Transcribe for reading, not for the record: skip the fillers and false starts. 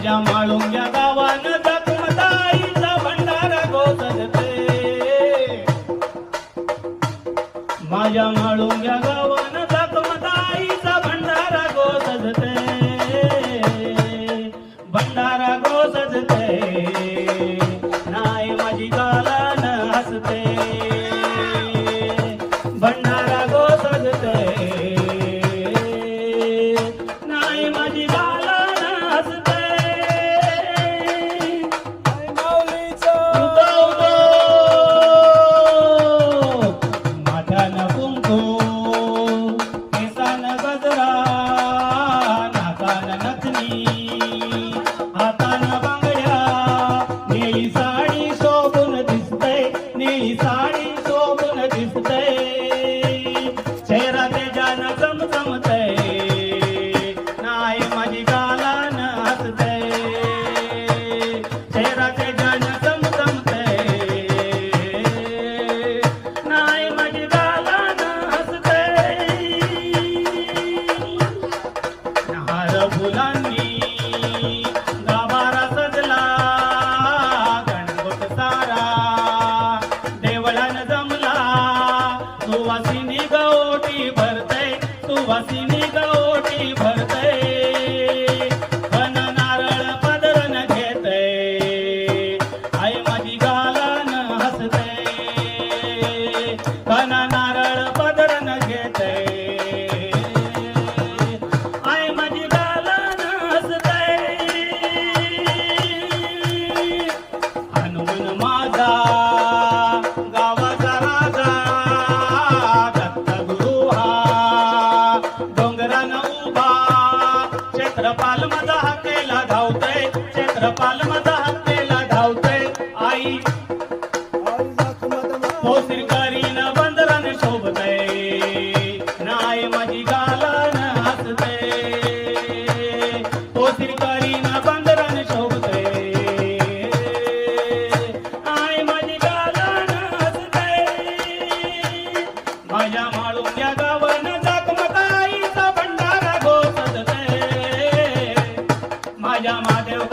माझ्या माळुंग्या गावान जखमताईचा भंडारा गोसजते माझ्या माळुंग्या गावान जखमताईचा भंडारा गोसजते भंडारा गोसजते नाही माझी गालान हसते भंडारा गोसजते नाही माझी गालान हसते माथ्यान कुंकू केसान गजरा नाकान नथनी हातान बांगड्या निळी साडी शोभून दिसते निळी साडी शोभून दिसते चेहरा तेजान चमचमते नाही माझी गालान हसते चेहरा तेजान चमचमते नाही माझी गालान हसते हार फुलांनी गाभारा सजला गणगोट सारा देवळान जमला सुवासिनी गवटी भरते सुवासिनी गवटी भरते घन नारळ पदरन घेते आई माझी गालान हसते घन नारळ पदरन घेते आई माझी गालान हसते हनुमान माझा गावाचा राजा दत्त गुरु हा डोंगरान उभा क्षेत्रपाल माझा हाकेला धावतय क्षेत्रपाल माझा हाकेला धावतय आई पोसिरकरीन बंदरान शोभतय नाही माझी गालान हसते पोसिरकरीन बंदरान शोभतय आई माझी गालान हसते माझ्या माळुंग्या गावान जखमताईचा भंडारा गोसजते माझ्या महादेव